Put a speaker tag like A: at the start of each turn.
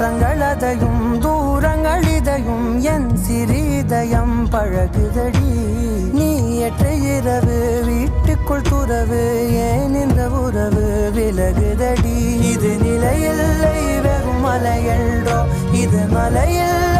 A: மாற்றங்களதையும் தூரங்கள் இதையும் என் சிறிதயம் பழகுதடி. நீ ஏற்ற இரவு வீட்டுக்குள் துறவு ஏன் இந்த உறவு விலகுதடி. இது நிலையில்லை வெறும் மலையல்டோ இது மலையில்